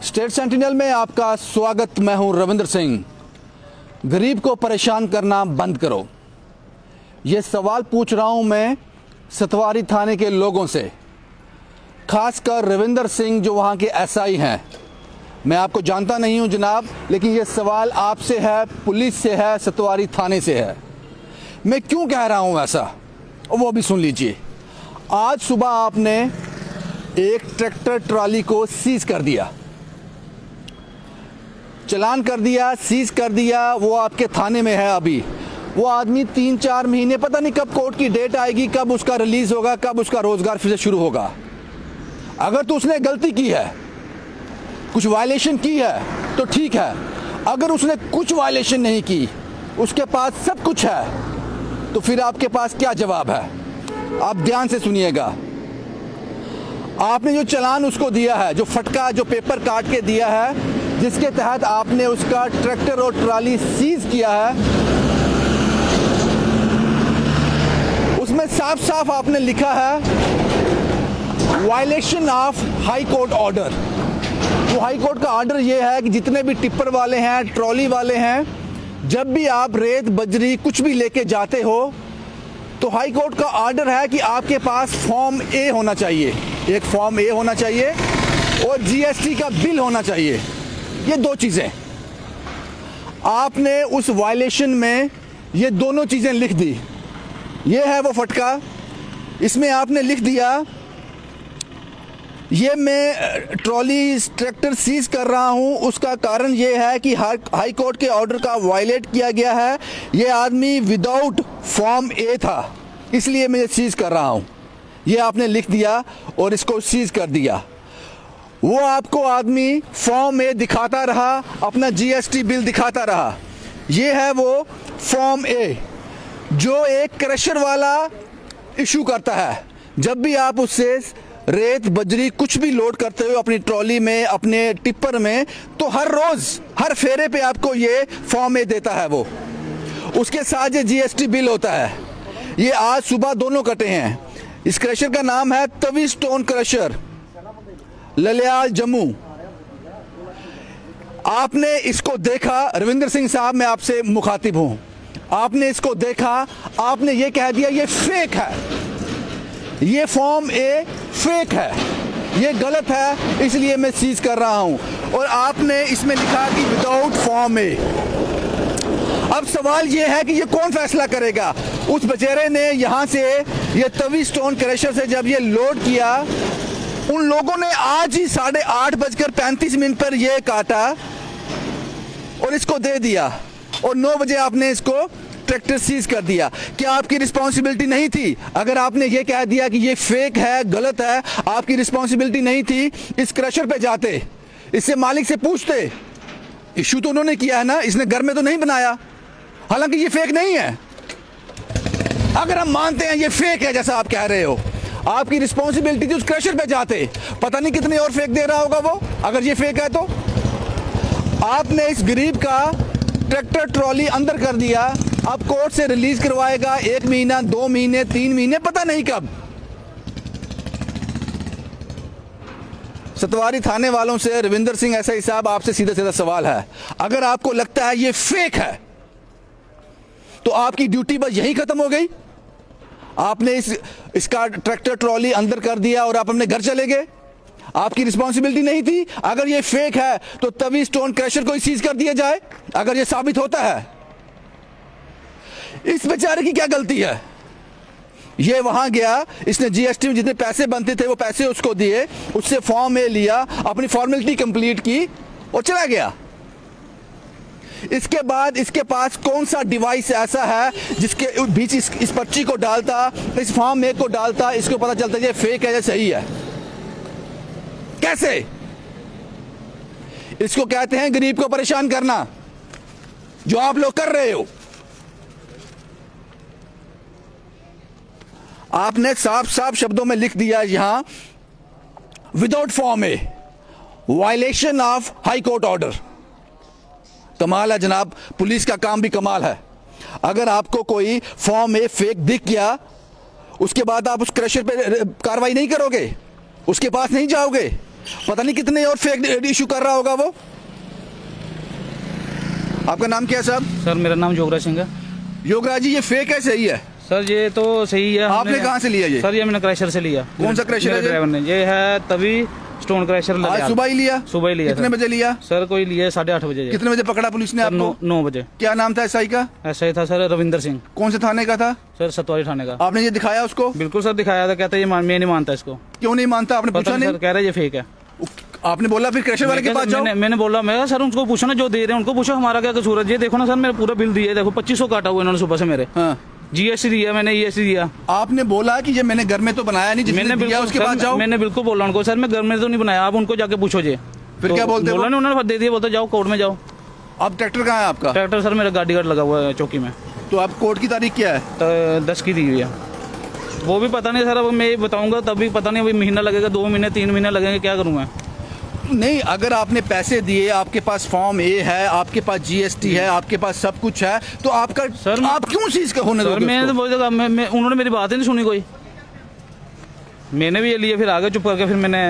State sentinel में आपका स्वागत। मैं हूं रविंद्र सिंह। गरीब को परेशान करना बंद करो, ये सवाल पूछ रहा हूं मैं सतवारी थाने के लोगों से, खासकर रविंद्र सिंह जो वहां के एसआई हैं। मैं आपको जानता नहीं हूं जनाब, लेकिन ये सवाल आपसे है, पुलिस से है, सतवारी थाने से है। मैं क्यों कह रहा हूं ऐसा, वो भी सुन लीजिए। आज सुबह आपने एक ट्रैक्टर ट्रॉली को सीज कर दिया, चलान कर दिया, सीज कर दिया। वो आपके थाने में है अभी। वो आदमी 3-4 महीने, पता नहीं कब कोर्ट की डेट आएगी, कब उसका रिलीज होगा, कब उसका रोजगार फिर से शुरू होगा। अगर तो उसने गलती की है, कुछ वायलेशन की है तो ठीक है। अगर उसने कुछ वायलेशन नहीं की, उसके पास सब कुछ है, तो फिर आपके पास क्या जवाब है? आप ध्यान से सुनिएगा। आपने जो चालान उसको दिया है, जो फटका, जो पेपर काट के दिया है, जिसके तहत आपने उसका ट्रैक्टर और ट्रॉली सीज किया है, उसमें साफ साफ आपने लिखा है violation of high court order. वो हाई कोर्ट का ऑर्डर ये है कि जितने भी टिप्पर वाले हैं, ट्रॉली वाले हैं, जब भी आप रेत बजरी कुछ भी लेके जाते हो, तो हाई कोर्ट का ऑर्डर है कि आपके पास फॉर्म ए होना चाहिए। एक फॉर्म ए होना चाहिए और जीएसटी का बिल होना चाहिए। ये दो चीज़ें आपने उस वायलेशन में ये दोनों चीज़ें लिख दी। ये है वो फटका, इसमें आपने लिख दिया ये मैं ट्रॉली ट्रैक्टर सीज कर रहा हूं, उसका कारण ये है कि हाई कोर्ट के ऑर्डर का वायलेट किया गया है। ये आदमी विदाउट फॉर्म ए था, इसलिए मैं सीज कर रहा हूं। ये आपने लिख दिया और इसको सीज कर दिया। वो आपको आदमी फॉर्म ए दिखाता रहा, अपना जीएसटी बिल दिखाता रहा। ये है वो फॉर्म ए जो एक क्रशर वाला इशू करता है। जब भी आप उससे रेत बजरी कुछ भी लोड करते हो अपनी ट्रॉली में, अपने टिप्पर में, तो हर रोज हर फेरे पे आपको ये फॉर्म ए देता है। वो उसके साथ ये जीएसटी बिल होता है। ये आज सुबह दोनों कटे हैं। इस क्रशर का नाम है तवी स्टोन क्रशर, ललियाल जम्मू। आपने इसको देखा, रविंद्र सिंह साहब, मैं आपसे मुखातिब हूं। आपने इसको देखा, आपने ये कह दिया ये फेक है, ये फॉर्म ए फेक है, ये गलत है, इसलिए मैं सीज कर रहा हूं। और आपने इसमें लिखा कि विदाउट फॉर्म ए। अब सवाल ये है कि ये कौन फैसला करेगा? उस बेचारे ने यहां से ये तवी स्टोन क्रशर से जब ये लोड किया, उन लोगों ने आज ही 8:35 पर ये काटा और इसको दे दिया, और 9 बजे आपने इसको ट्रैक्टर सीज कर दिया। क्या आपकी रिस्पॉन्सिबिलिटी नहीं थी? अगर आपने ये कह दिया कि ये फेक है, गलत है, आपकी रिस्पॉन्सिबिलिटी नहीं थी? इस क्रशर पे जाते, इससे मालिक से पूछते। इशू तो उन्होंने किया है ना, इसने घर में तो नहीं बनाया, हालांकि ये फेक नहीं है। अगर हम मानते हैं ये फेक है जैसा आप कह रहे हो, आपकी रिस्पॉन्सिबिलिटी थी उस क्रशर पे जाते। पता नहीं कितने और फेक दे रहा होगा वो, अगर ये फेक है तो। आपने इस गरीब का ट्रैक्टर ट्रॉली अंदर कर दिया। अब कोर्ट से रिलीज करवाएगा 1 महीना, 2 महीने, 3 महीने, पता नहीं कब। सतवारी थाने वालों से रविंद्र सिंह एसआई साहब, आपसे सीधा सीधा सवाल है, अगर आपको लगता है ये फेक है तो आपकी ड्यूटी बस यही खत्म हो गई? आपने इसका ट्रैक्टर ट्रॉली अंदर कर दिया और आप अपने घर चले गए? आपकी रिस्पॉन्सिबिलिटी नहीं थी? अगर ये फेक है तो तभी स्टोन क्रशर को ही सीज कर दिया जाए, अगर ये साबित होता है। इस बेचारे की क्या गलती है? ये वहां गया, इसने जीएसटी में जितने पैसे बनते थे वो पैसे उसको दिए, उससे फॉर्म ए लिया, अपनी फॉर्मेलिटी कंप्लीट की और चला गया। इसके बाद इसके पास कौन सा डिवाइस ऐसा है जिसके बीच इस पर्ची को डालता, इस फॉर्म ए को डालता, इसको पता चलता ये फेक है या सही है? कैसे? इसको कहते हैं गरीब को परेशान करना, जो आप लोग कर रहे हो। आपने साफ साफ शब्दों में लिख दिया यहां, without form A, violation of high court order. कमाल है जनाब, पुलिस का काम भी कमाल है। अगर आपको कोई फॉर्म ए फेक दिख गया, उसके बाद आप उस क्रशर पे कार्रवाई नहीं करोगे, उसके पास नहीं जाओगे? पता नहीं कितने और फेक इशू कर रहा होगा वो। आपका नाम क्या है साहब? सर मेरा नाम योगराज सिंह है। योगराज जी, ये फेक है सही है? सर ये तो सही है। आपने कहाँ से लिया ये? सर ये मैंने क्रैशर से लिया। कौन सा क्रैशर है? ड्राइवर ने, ये है तभी स्टोन क्रैशर। आज सुबह ही लिया? सुबह ही लिया। कितने बजे लिया सर? कोई लिया 8:30 बजे। कितने बजे पकड़ा पुलिस ने आपको? 9 बजे। क्या नाम था एसआई का? एसआई था सर रविंदर सिंह। कौन से थाने का था? सर सतवारी थाने का। आपने ये दिखाया उसको? बिल्कुल सर दिखाया था। कहता है मैं नहीं मानता इसको। क्यों नहीं मानता? आपने पूछा नहीं? सर कह रहे ये फेक है। आपने बोला फिर क्रैशर वाले के पास जाओ? मैंने बोला मैं सर उनको पूछो ना, जो दे रहे हैं उनको पूछो हमारा क्या कसूर है। ये देखो ना सर मेरा पूरा बिल दिया, देखो 2500 काटा हुआ इन्होंने सुबह से मेरे। हाँ। जीएसटी दिया मैंने, ईएसटी दिया। आपने बोला कि ये मैंने घर में तो बनाया नहीं, मैंने दिया उसके पास जाओ। मैंने बिल्कुल बोला उनको सर मैं घर में तो नहीं बनाया, आप उनको जाके पूछो जी। फिर क्या बोलते? बोला नहीं उन्होंने, दे दिया, बोलते जाओ कोर्ट में जाओ। अब ट्रैक्टर कहाँ है आपका? ट्रैक्टर सर मेरा गाड़ी लगा हुआ है चौकी में। तो अब कोर्ट की तारीख क्या है? तो 10 की दी हुई है। वो भी पता नहीं सर, अब मैं बताऊंगा तब भी पता नहीं, अभी महीना लगेगा, 2 महीने 3 महीने लगेंगे, क्या करूँ मैं? नहीं, अगर आपने पैसे दिए, आपके पास फॉर्म ए है, आपके पास जीएसटी है, आपके पास सब कुछ है, तो आपका सर आप क्यों चीज का होने दोगे? उन्होंने मेरी बात ही नहीं सुनी कोई। मैंने भी ये लिया, फिर आगे चुप करके फिर मैंने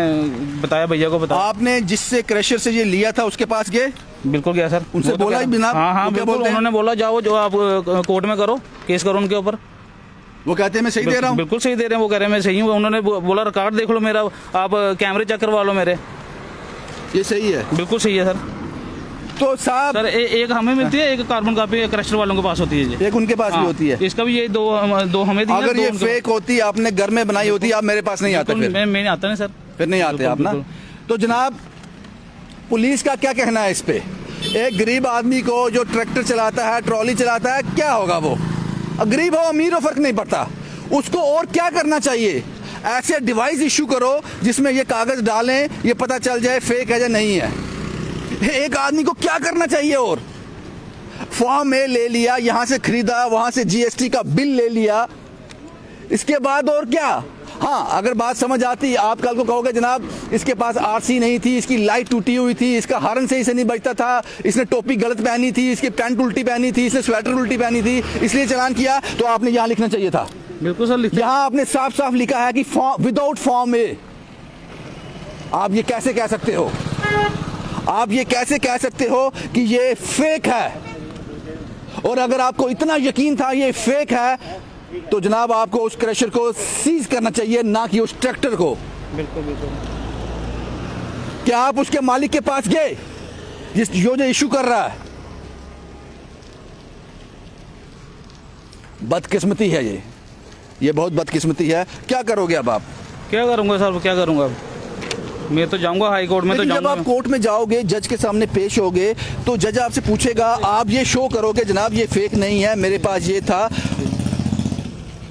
बताया भैया को। बताया आपने जिससे क्रैशर से ये लिया था उसके पास गए? बिल्कुल गया सर। उनसे बोला ही बिना? हाँ बिल्कुल, उन्होंने बोला जाओ जो आप कोर्ट में करो, केस करो उनके ऊपर। वो कहते हैं मैं सही दे रहा हूँ। बिल्कुल सही दे रहे हैं, वो कह रहे हैं मैं सही हूँ। उन्होंने बोला रिकॉर्ड देख लो मेरा, आप कैमरे चेक करवा लो मेरे। ये सही है? बिल्कुल सही है सर। तो साहब सर एक हमें मिलती है, एक कार्बन कॉपी क्रशर वालों के पास होती है, एक उनके पास भी होती है। इसका भी ये दो हमें दी। अगर ये फेक होती, आपने घर में बनाई होती, आप मेरे पास नहीं आते? मैं नहीं आता नहीं सर। फिर नहीं आते आप ना? तो जनाब पुलिस का क्या कहना है इस पे? एक गरीब आदमी को जो ट्रैक्टर चलाता है, ट्रॉली चलाता है, क्या होगा वो? गरीब हो अमीर हो फर्क नहीं पड़ता, उसको और क्या करना चाहिए? ऐसे डिवाइस इशू करो जिसमें ये कागज डालें, ये पता चल जाए फेक है या नहीं है। एक आदमी को क्या करना चाहिए? और फॉर्म ए ले लिया, यहां से खरीदा, वहां से जीएसटी का बिल ले लिया, इसके बाद और क्या? हाँ, अगर बात समझ आती, आप कल को कहोगे जनाब इसके पास आरसी नहीं थी, इसकी लाइट टूटी हुई थी, इसका हॉर्न सही से नहीं बजता था, इसने टोपी गलत पहनी थी, इसकी पैंट उल्टी पहनी थी, इसने स्वेटर उल्टी पहनी थी, इसलिए चालान किया, तो आपने यहाँ लिखना चाहिए था। बिल्कुल सर, यहाँ आपने साफ साफ लिखा है कि विदाउट फॉर्म ए। आप ये कैसे कह सकते हो? आप ये कैसे कह सकते हो कि ये फेक है? और अगर आपको इतना यकीन था ये फेक है, तो जनाब आपको उस क्रशर को सीज करना चाहिए, ना कि उस ट्रैक्टर को। बिल्कुल बिल्कुल। क्या आप उसके मालिक के पास गए जो इशू कर रहा है? बदकिस्मती है ये बहुत बदकिस्मती है। क्या करोगे अब आप? क्या करूंगा सर, क्या करूंगा अब? मैं तो जाऊंगा हाई कोर्ट में। तो जब आप कोर्ट में जाओगे, जज के सामने पेश होगे, तो जज आपसे पूछेगा, आप ये शो करोगे जनाब ये फेक नहीं है, मेरे पास ये था,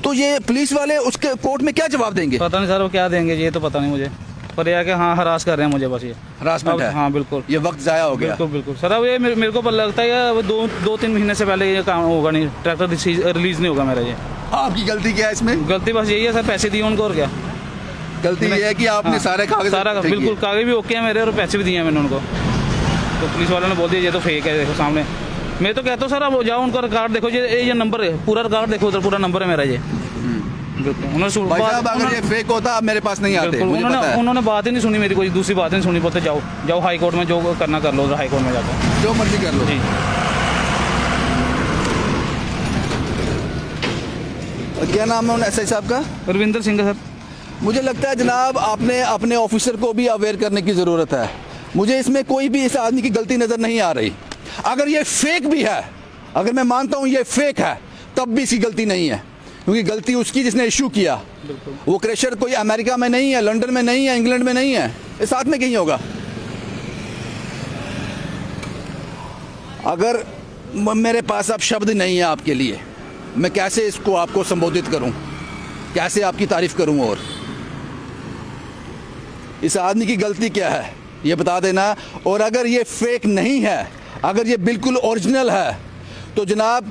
तो ये पुलिस वाले उसके कोर्ट में क्या जवाब देंगे? पता नहीं सर वो क्या देंगे, ये तो पता नहीं मुझे, पर यह कि हाँ हरास कर रहे हैं मुझे, बस ये हरासमेंट है। हाँ बिल्कुल, ये वक्त जाया हो गया। बिल्कुल बिल्कुल सर। अब ये मेरे को लगता है 2-3 महीने से पहले ये काम होगा नहीं, ट्रैक्टर रिलीज नहीं होगा मेरा। ये आपकी गलती क्या है इसमें? गलती बस यही है सर, पैसे दिए उनको, और क्या गलती ये है कि आपने सारे कागज, बिल्कुल कागज भी ओके है मेरे, और पैसे भी दिए मैंने उनको। तो पुलिस वालों ने बोल दिया ये तो फेक है, देखो सामने। मैं तो कहता हूँ सर अब जाओ उनका रिकॉर्ड देखो, ये नंबर है, पूरा रिकॉर्ड देखो, उधर पूरा नंबर है मेरा ये। अगर ये फेक होता आप मेरे पास नहीं आते। उन्होंने बात ही नहीं सुनी मेरी, कोई दूसरी बात नहीं सुनी, बोलते जाओ हाई कोर्ट में, जो करना कर लो, हाई कोर्ट में जाकर जो मर्जी कर लो जी। क्या नाम है एसआई साहब का? रविंदर सिंह सर। मुझे लगता है जनाब आपने अपने ऑफिसर को भी अवेयर करने की ज़रूरत है। मुझे इसमें कोई भी इस आदमी की गलती नज़र नहीं आ रही। अगर ये फेक भी है, अगर मैं मानता हूँ ये फेक है, तब भी इसकी गलती नहीं है, क्योंकि गलती उसकी जिसने इशू किया। वो क्रशर कोई अमेरिका में नहीं है, लंदन में नहीं है, इंग्लैंड में नहीं है, ये साथ में कहीं होगा। अगर मेरे पास अब शब्द नहीं है आपके लिए, मैं कैसे इसको आपको संबोधित करूं, कैसे आपकी तारीफ करूं? और इस आदमी की गलती क्या है ये बता देना। और अगर ये फेक नहीं है, अगर ये बिल्कुल ओरिजिनल है, तो जनाब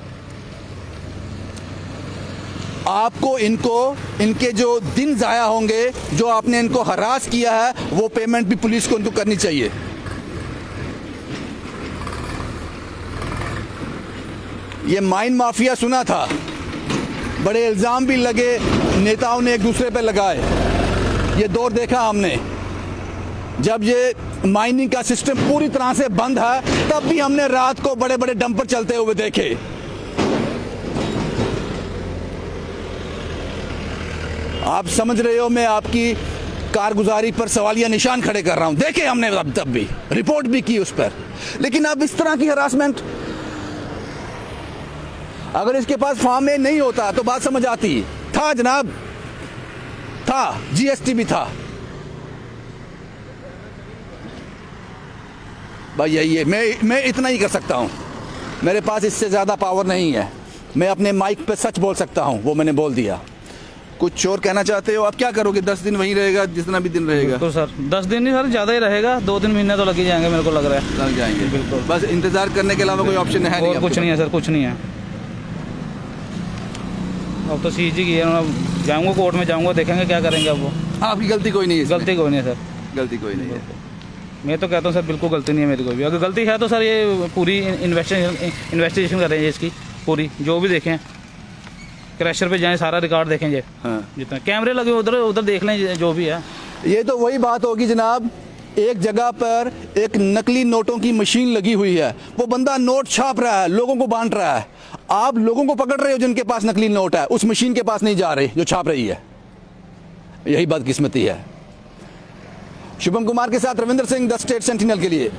आपको इनके जो दिन ज़ाया होंगे, जो आपने इनको हरास किया है, वो पेमेंट भी पुलिस को इनको करनी चाहिए। ये माइन माफिया सुना था, बड़े इल्ज़ाम भी लगे, नेताओं ने एक दूसरे पे लगाए, ये दौर देखा हमने। जब ये माइनिंग का सिस्टम पूरी तरह से बंद है, तब भी हमने रात को बड़े बड़े डंपर चलते हुए देखे। आप समझ रहे हो, मैं आपकी कारगुजारी पर सवालिया निशान खड़े कर रहा हूं। देखे हमने तब भी रिपोर्ट भी की उस पर, लेकिन अब इस तरह की हरासमेंट, अगर इसके पास फॉर्म ए नहीं होता तो बात समझ आती। था जनाब, था, जीएसटी भी था। भाई यही है, मैं इतना ही कर सकता हूं, मेरे पास इससे ज़्यादा पावर नहीं है। मैं अपने माइक पे सच बोल सकता हूं, वो मैंने बोल दिया। कुछ और कहना चाहते हो? आप क्या करोगे? 10 दिन वहीं रहेगा, जितना भी दिन रहेगा? तो सर 10 दिन नहीं सर, ज़्यादा ही रहेगा, 2-3 महीने तो लग ही जाएंगे, मेरे को लग रहा है। लग जाएंगे बिल्कुल। बस इंतजार करने के अलावा कोई ऑप्शन है नहीं? और कुछ नहीं है सर, कुछ नहीं है। अब तो सीजी की है, जाऊँगा कोर्ट में, जाऊँगा, देखेंगे क्या करेंगे अब वो। आपकी गलती कोई नहीं है? गलती कोई नहीं है सर, गलती कोई नहीं है। मैं तो कहता हूँ सर बिल्कुल गलती नहीं है मेरी कोई भी। अगर गलती है तो सर ये पूरी इन्वेस्टिगेशन करें इसकी पूरी, जो भी देखें, क्रैशर पे जाएं, सारा रिकॉर्ड देखें जी। हाँ। जितना कैमरे लगे उधर देख लें जो भी है। ये तो वही बात होगी जनाब, एक जगह पर एक नकली नोटों की मशीन लगी हुई है, वो बंदा नोट छाप रहा है, लोगों को बांट रहा है। आप लोगों को पकड़ रहे हो जिनके पास नकली नोट है, उस मशीन के पास नहीं जा रहे जो छाप रही है। यही बदकिस्मती है। शुभम कुमार के साथ Ravindra Singh, the state sentinel के लिए।